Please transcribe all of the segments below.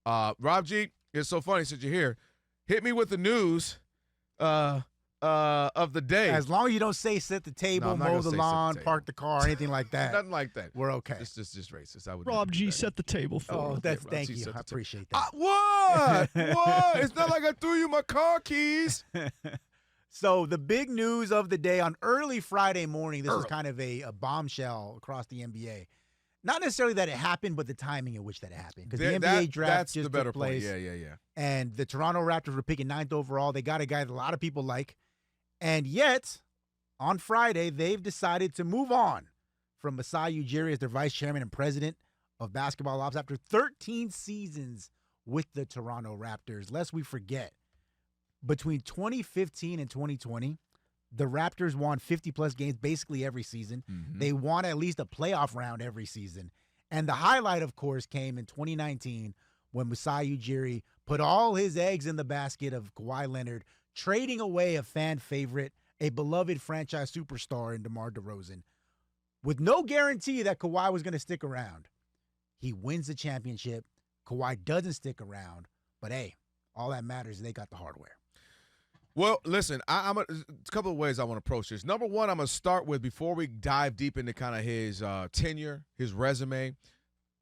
Rob G, it's so funny since you're here. Hit me with the news of the day. As long as you don't say sit the table, mow the lawn, park the car, anything like that. Nothing like that. We're okay. It's just racist. I would Rob G set the table for him. Thank you. I appreciate that. What? What? It's not like I threw you my car keys. So the big news of the day on early Friday morning, this was kind of a bombshell across the NBA. Not necessarily that it happened, but the timing in which that it happened. Because the NBA draft just took place. Yeah. And the Toronto Raptors were picking 9th overall. They got a guy that a lot of people like. And yet, on Friday, they've decided to move on from Masai Ujiri as their vice chairman and president of basketball ops after 13 seasons with the Toronto Raptors. Lest we forget, between 2015 and 2020, the Raptors won 50-plus games basically every season. Mm-hmm. They won at least a playoff round every season. And the highlight, of course, came in 2019 when Masai Ujiri put all his eggs in the basket of Kawhi Leonard, trading away a fan favorite, a beloved franchise superstar in DeMar DeRozan, with no guarantee that Kawhi was going to stick around. He wins the championship. Kawhi doesn't stick around. But, hey, all that matters is they got the hardware. Well, listen, I'm a couple of ways I want to approach this. Number one, I'm going to start with, before we dive deep into kind of his tenure, his resume,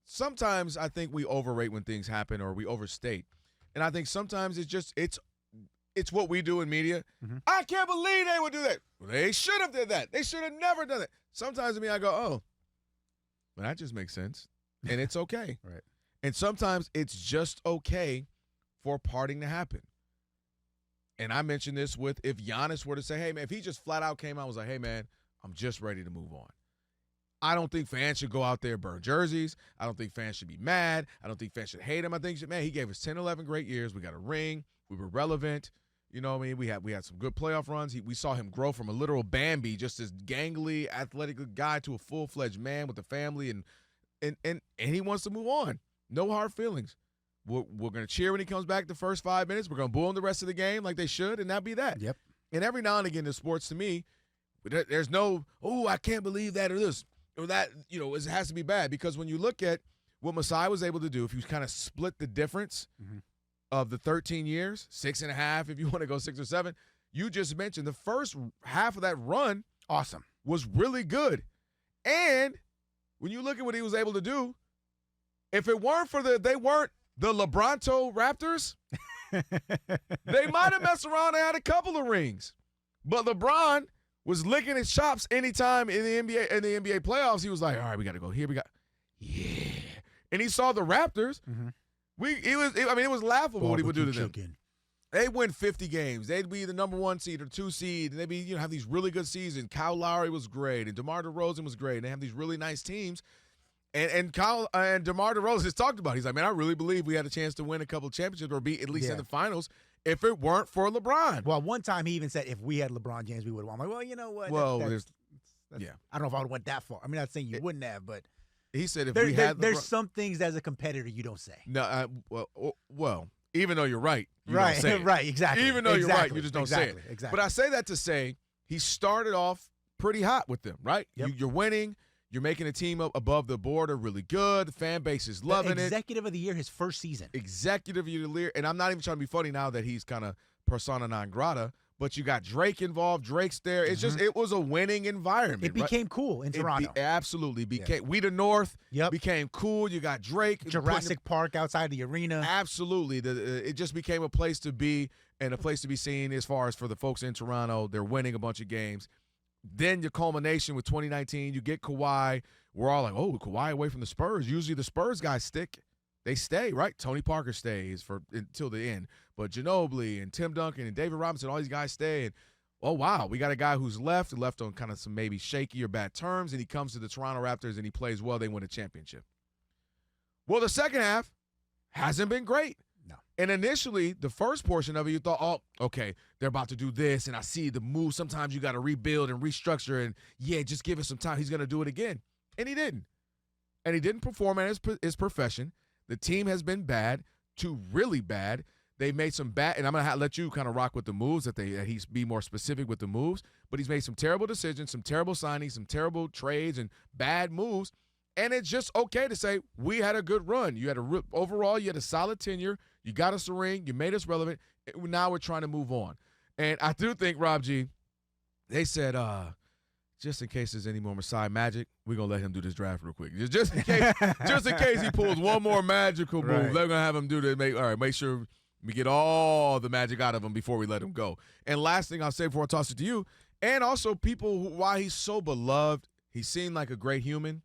sometimes I think we overrate when things happen or we overstate. And I think sometimes it's what we do in media. Mm-hmm. I can't believe they would do that. Well, they should have did that. They should have never done it. Sometimes to me, I go, oh, well, that just makes sense. And it's okay. Right. And sometimes it's just okay for parting to happen. And I mentioned this with, if Giannis were to say, hey, man, if he just flat out came out and was like, hey, man, I'm just ready to move on. I don't think fans should go out there and burn jerseys. I don't think fans should be mad. I don't think fans should hate him. I think, man, he gave us 10, 11 great years. We got a ring. We were relevant. You know what I mean? We had some good playoff runs. We saw him grow from a literal Bambi, just this gangly, athletic guy, to a full-fledged man with a family, and he wants to move on. No hard feelings. We're going to cheer when he comes back the first 5 minutes. We're going to boo him the rest of the game like they should, and that'd be that. Yep. And every now and again in sports, to me, there's no, I can't believe that or this or that. It has to be bad, because when you look at what Masai was able to do, if you kind of split the difference of the 13 years, 6.5 if you want to go 6 or 7, you just mentioned the first half of that run, awesome, was really good. And when you look at what he was able to do, if it weren't for they weren't the LeBronto Raptors, they might have messed around and had a couple of rings. But LeBron was licking his chops anytime in the NBA playoffs. He was like, all right, we got to go here. Yeah. And he saw the Raptors. Mm-hmm. It was laughable what he would do to them. They'd win 50 games. They'd be the number 1 seed or 2 seed. And they'd be, have these really good seasons. Kyle Lowry was great, and DeMar DeRozan was great. And they have these really nice teams. And Kyle and DeMar DeRozan has talked about it. He's like, man, I really believe we had a chance to win a couple of championships or be at least in the finals if it weren't for LeBron. Well, one time he even said, if we had LeBron James, we would have won. I'm like, well, you know what? Well, I don't know if I would have went that far. I'm not saying you wouldn't have, but he said we had there's some things as a competitor you don't say. No, well, even though you're right, you right, don't say it. Right, exactly. Even though you're right, you just don't say it. Exactly. But I say that to say he started off pretty hot with them, right? Yep. You're winning. You're making a team up above the board are really good. The fan base is loving it. Executive of the year, his first season. Executive of the year. And I'm not even trying to be funny now that he's kind of persona non grata, but you got Drake involved. Drake's there. It's just, it was a winning environment. It became cool in Toronto. Absolutely. We the North became cool. You got Drake. Jurassic Park outside the arena. Absolutely. It just became a place to be and a place to be seen as far as for the folks in Toronto. They're winning a bunch of games. Then your culmination with 2019, you get Kawhi. We're all like, oh, Kawhi away from the Spurs. Usually the Spurs guys stick. They stay, right? Tony Parker stays until the end. But Ginobili and Tim Duncan and David Robinson, all these guys stay. And, oh, wow, we got a guy who's left on kind of some maybe shaky or bad terms, and he comes to the Toronto Raptors and he plays well. They win a championship. Well, the second half hasn't been great. No. And initially, the first portion of it, you thought, oh, okay, they're about to do this, and I see the move. Sometimes you got to rebuild and restructure, and, just give it some time. He's going to do it again. And he didn't. And he didn't perform at his profession. The team has been bad to really bad. They made some bad, and I'm going to let you kind of rock with the moves, that he's be more specific with the moves, but he's made some terrible decisions, some terrible signings, some terrible trades, and bad moves. And it's just okay to say, we had a good run. You had overall, you had a solid tenure. You got us a ring. You made us relevant. Now we're trying to move on. And I do think, Rob G, they said, just in case there's any more Masai magic, we're going to let him do this draft real quick. Just in case he pulls one more magical move, they're going to have him do this. Make sure we get all the magic out of him before we let him go. And last thing I'll say before I toss it to you, and also people, why he's so beloved, he seemed like a great human,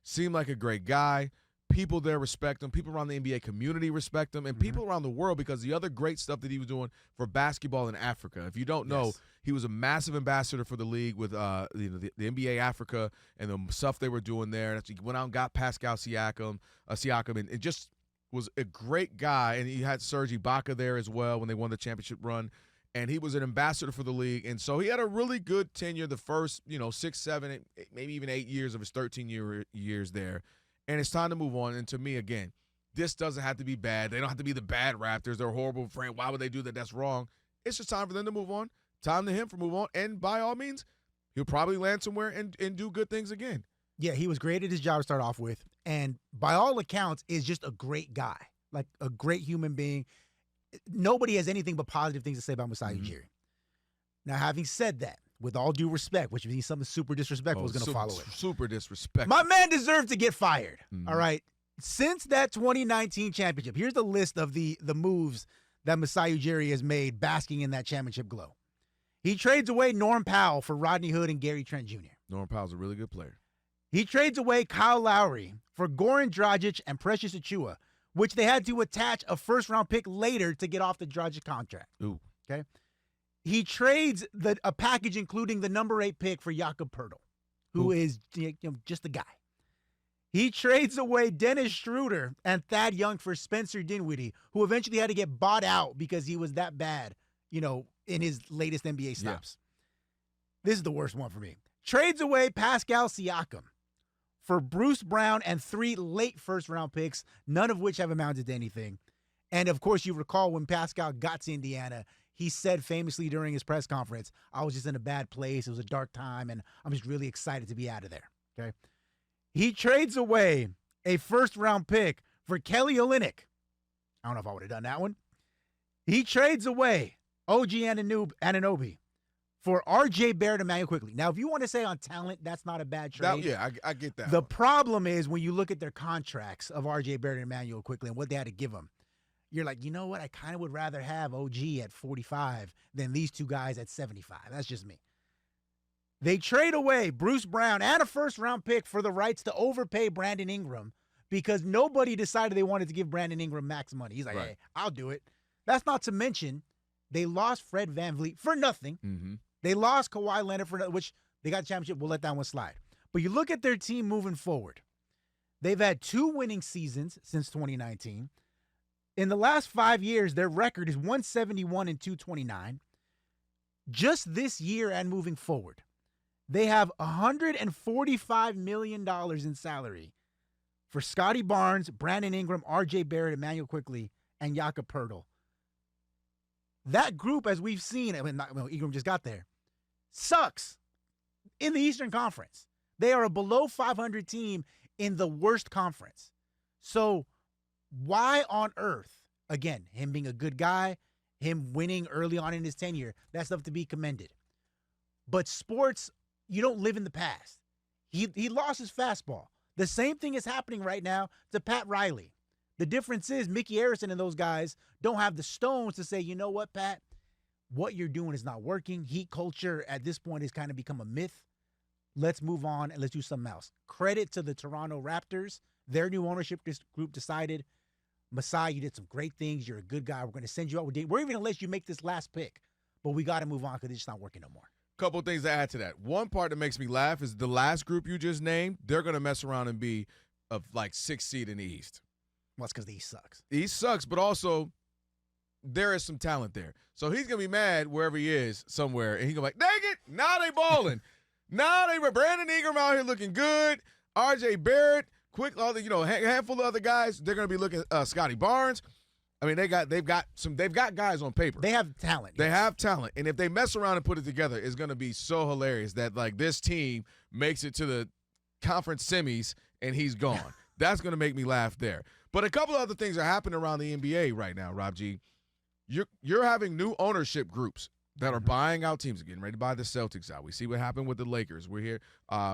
seemed like a great guy. People there respect him. People around the NBA community respect him, and people around the world, because the other great stuff that he was doing for basketball in Africa. If you don't know, he was a massive ambassador for the league with the NBA Africa and the stuff they were doing there. And he went out and got Pascal Siakam, and just was a great guy. And he had Serge Ibaka there as well when they won the championship run. And he was an ambassador for the league. And so he had a really good tenure the first, 6, 7, maybe even 8 years of his 13 years there. And it's time to move on. And to me, again, this doesn't have to be bad. They don't have to be the bad Raptors. They're a horrible friend. Why would they do that? That's wrong. It's just time for them to move on. Time to him for move on. And by all means, he'll probably land somewhere and do good things again. Yeah, he was great at his job to start off with. And by all accounts, is just a great guy, like a great human being. Nobody has anything but positive things to say about Masai Ujiri. Now, having said that, with all due respect, which means something super disrespectful is going to follow it. Super disrespectful. My man deserves to get fired. All right. Since that 2019 championship, here's the list of the moves that Masai Ujiri has made basking in that championship glow. He trades away Norm Powell for Rodney Hood and Gary Trent Jr. Norm Powell's a really good player. He trades away Kyle Lowry for Goran Dragic and Precious Achiuwa, which they had to attach a first-round pick later to get off the Dragic contract. Ooh. Okay. He trades a package including the number 8 pick for Jakob Poeltl, who is just a guy. He trades away Dennis Schroeder and Thad Young for Spencer Dinwiddie, who eventually had to get bought out because he was that bad, in his latest NBA stops. Yeah. This is the worst one for me. Trades away Pascal Siakam for Bruce Brown and 3 late first-round picks, none of which have amounted to anything. And, of course, you recall when Pascal got to Indiana, he said famously during his press conference, I was just in a bad place. It was a dark time, and I'm just really excited to be out of there. Okay. He trades away a first-round pick for Kelly Olynyk. I don't know if I would have done that one. He trades away OG Anunoby for RJ Barrett and Emmanuel Quickley. Now, if you want to say on talent, that's not a bad trade. I get that. The problem is when you look at their contracts of RJ Barrett and Emmanuel Quickley and what they had to give them, you're like, you know what? I kind of would rather have OG at 45 than these two guys at 75. That's just me. They trade away Bruce Brown and a first-round pick for the rights to overpay Brandon Ingram because nobody decided they wanted to give Brandon Ingram max money. He's like, hey, I'll do it. That's not to mention they lost Fred VanVleet for nothing. Mm-hmm. They lost Kawhi Leonard for nothing, which they got the championship. We'll let that one slide. But you look at their team moving forward. They've had 2 winning seasons since 2019. In the last 5 years, their record is 171 and 229. Just this year and moving forward, they have $145 million in salary for Scotty Barnes, Brandon Ingram, RJ Barrett, Emmanuel Quickley, and Jakob Poeltl. That group, as we've seen, Ingram just got there, sucks in the Eastern Conference. They are a below 500 team in the worst conference. So why on earth, again, him being a good guy, him winning early on in his tenure, that's stuff to be commended. But sports, you don't live in the past. He lost his fastball. The same thing is happening right now to Pat Riley. The difference is Mickey Harrison and those guys don't have the stones to say, you know what, Pat? What you're doing is not working. Heat culture at this point has kind of become a myth. Let's move on and let's do something else. Credit to the Toronto Raptors. Their new ownership group decided, Masai, you did some great things. You're a good guy. We're going to send you out. We're even going to let you make this last pick. But we got to move on because it's just not working no more. Couple of things to add to that. One part that makes me laugh is the last group you just named, they're going to mess around and be of like 6th seed in the East. Well, it's because the East sucks. The East sucks, but also there is some talent there. So he's going to be mad wherever he is somewhere, and he's going to be like, dang it, now they balling. Now they were Brandon Ingram out here looking good. RJ Barrett, handful of other guys. They're going to be looking Scotty Barnes. I mean, they've got guys on paper. They have talent. They have talent. And if they mess around and put it together, it's going to be so hilarious that, like, this team makes it to the conference semis and he's gone. That's going to make me laugh there. But a couple other things are happening around the NBA right now, Rob G. You're having new ownership groups that are buying out teams, getting ready to buy the Celtics out. We see what happened with the Lakers. We're here,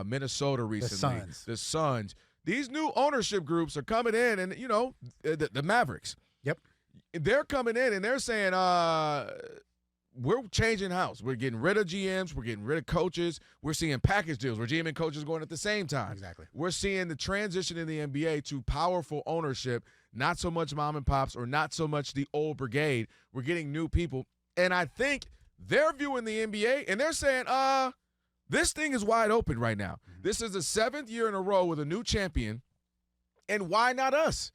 Minnesota recently. The Suns. These new ownership groups are coming in, and, the Mavericks. Yep. They're coming in, and they're saying, we're changing house. We're getting rid of GMs. We're getting rid of coaches. We're seeing package deals where GM and coaches going at the same time. Exactly. We're seeing the transition in the NBA to powerful ownership, not so much mom and pops or not so much the old brigade. We're getting new people. And I think they're viewing the NBA, and they're saying, this thing is wide open right now. This is the 7th year in a row with a new champion, and why not us?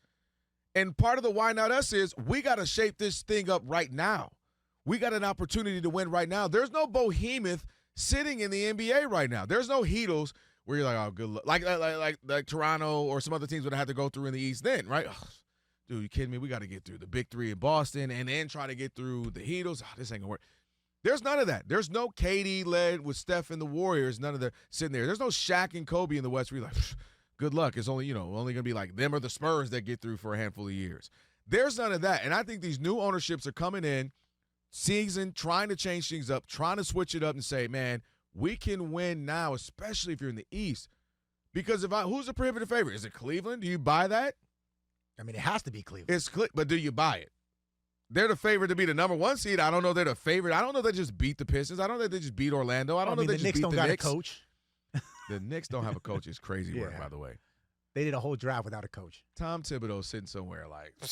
And part of the why not us is we got to shape this thing up right now. We got an opportunity to win right now. There's no behemoth sitting in the NBA right now. There's no Heatles where you're like, oh, good luck. Like Toronto or some other teams would have to go through in the East then, right? Oh, dude, you kidding me? We got to get through the big three in Boston and then try to get through the Heatles. Oh, this ain't going to work. There's none of that. There's no KD led with Steph and the Warriors. None of the sitting there. There's no Shaq and Kobe in the West where you're like, good luck. It's only, only going to be like them or the Spurs that get through for a handful of years. There's none of that. And I think these new ownerships are coming in, trying to change things up, trying to switch it up and say, man, we can win now, especially if you're in the East. Because who's the prohibitive favorite? Is it Cleveland? Do you buy that? I mean, it has to be Cleveland. But do you buy it? They're the favorite to be the number 1 seed. I don't know they're the favorite. I don't know they just beat the Pistons. I don't know they just beat Orlando. I don't know they just beat the Knicks. The Knicks don't got a coach. The Knicks don't have a coach. It's crazy work, by the way. They did a whole draft without a coach. Tom Thibodeau's sitting somewhere like –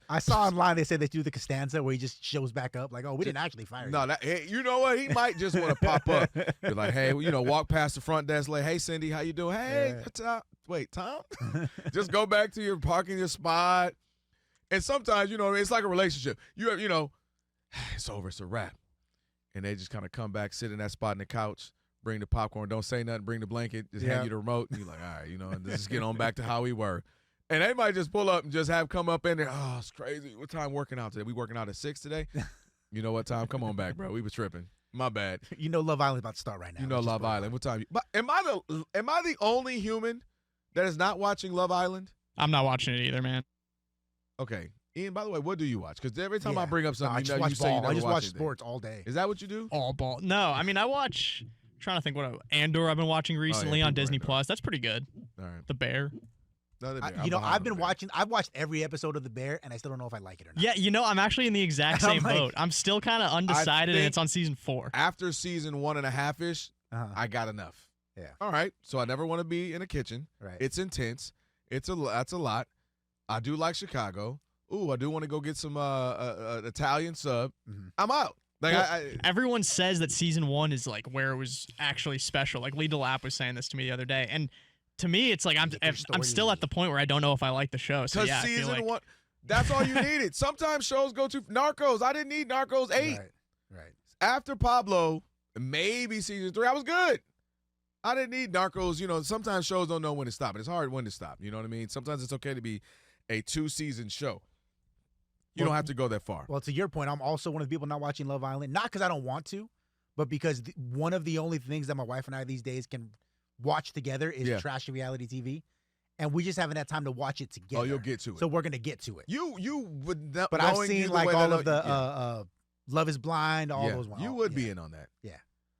I saw online they said they do the Costanza where he just shows back up like, oh, we didn't actually fire him. No, you know what? He might just want to pop up. Be like, hey, walk past the front desk like, hey, Cindy, how you doing? Hey, wait, Tom? Just go back to your parking your spot. And sometimes, it's like a relationship. It's over. It's a wrap. And they just kind of come back, sit in that spot on the couch, bring the popcorn, don't say nothing, bring the blanket, just hand you the remote. And you're like, all right, and just get on back to how we were. And they might just pull up and just have come up in there. Oh, it's crazy. What time working out today? We working out at 6 today? You know what time? Come on back, bro. We was tripping. My bad. Love Island's about to start right now. Love Island. What time? But am I the only human that is not watching Love Island? I'm not watching it either, man. Okay. Ian, by the way, what do you watch? Because every time I bring up something, I just watch ball. I just watch anything. Sports all day. Is that what you do? All ball. No, I mean, I watch – I'm trying to think what Andor I've been watching recently on Disney Plus. That's pretty good. All right. The Bear. I've watched every episode of The Bear, and I still don't know if I like it or not. Yeah, I'm actually in the exact same boat. I'm still kind of undecided, and it's on season 4. After season 1.5-ish, I got enough. Yeah. All right. So I never want to be in a kitchen. Right. It's intense. That's a lot. I do like Chicago. Ooh, I do want to go get some Italian sub. Mm-hmm. I'm out. Everyone says that season 1 is like where it was actually special. Like Lee DeLapp was saying this to me the other day, and to me, it's like I'm still at the point where I don't know if I like the show. So yeah, season 1, that's all you needed. Sometimes shows go to Narcos. I didn't need Narcos 8. Right. After Pablo, maybe season 3, I was good. I didn't need Narcos. Sometimes shows don't know when to stop, and it's hard when to stop. You know what I mean? Sometimes it's okay to be a 2-season show. You don't have to go that far. Well, to your point, I'm also one of the people not watching Love Island, not because I don't want to, but because one of the only things that my wife and I these days can watch together is trashy reality TV, and we just haven't had time to watch it together. Oh, you'll get to it. So we're gonna get to it. You would, not, but I've seen like all of the Love Is Blind, all those ones. You would be in on that. Yeah.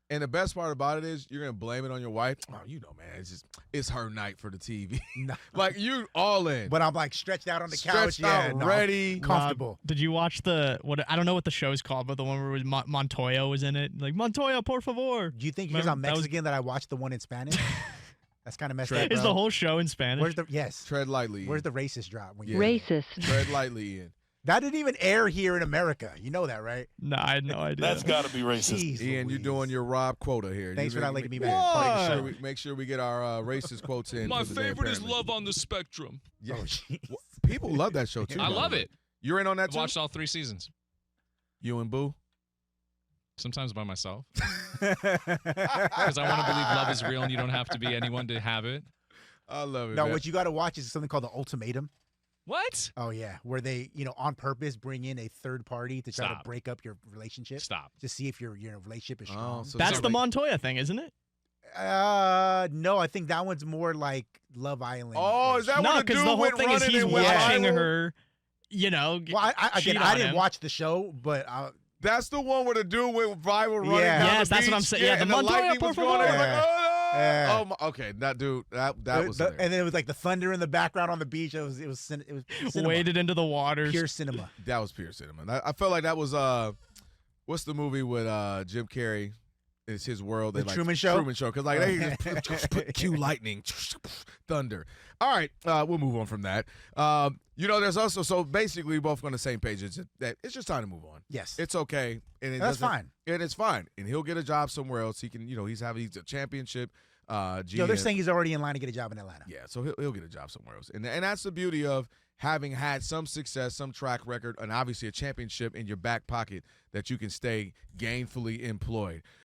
And the best part about it is you're gonna blame it on your wife. Oh, man, it's her night for the TV. No. Like you all in. But I'm like stretched out on the couch, ready, comfortable. Did you watch I don't know what the show's called, but the one where Montoya was in it, like Montoya, por favor. Do you think because I'm Mexican that I watched the one in Spanish? That's kind of messed up. Is the whole show in Spanish? Tread lightly. Where's the racist drop? Racist. Tread lightly, Ian. That didn't even air here in America. You know that, right? No, I had no idea. That's got to be racist. Jeez, Ian, you're doing your Rob quota here. Thanks for not letting me back. Make sure we get our racist quotes in. My favorite is Love on the Spectrum. Yeah. People love that show, too. I love it. You're in on that, too? I watched all 3 seasons. You and Boo? Sometimes by myself. Because I want to believe love is real and you don't have to be anyone to have it. I love it. No, what you got to watch is something called The Ultimatum. What? Oh, yeah. Where they, on purpose bring in a third party to try to break up your relationship. Stop. To see if your relationship is strong. So that's the Montoya thing, isn't it? No, I think that one's more like Love Island. Oh, is that No, when the because dude the whole went thing is running he's and went watching viral? her. Well, cheat I on didn't him. watch the show, but That's the one where the dude went viral running Yeah. down Yes, the that's beach. what I'm saying. Yeah, and the the Montoya, lightning por was going. There. favor. Like, Yeah. oh my, okay, that dude, that was hilarious. and then it was like the thunder in the background on the beach. It was cinema. Waded into the waters. Pure cinema. That was pure cinema. I felt like that was what's the movie with Jim Carrey? It's his world. The They, Truman Show? Truman Show, because like they just put cue lightning, thunder. All right, we'll move on from that. There's also so basically both on the same page. It's just time to move on. Yes. It's okay, and That's fine. And it's fine, and he'll get a job somewhere else. He can, he's a championship. They're GM. saying he's already in line to get a job in Atlanta. Yeah, so he'll get a job somewhere else. And that's the beauty of having had some success, some track record, and obviously a championship in your back pocket that you can stay gainfully employed.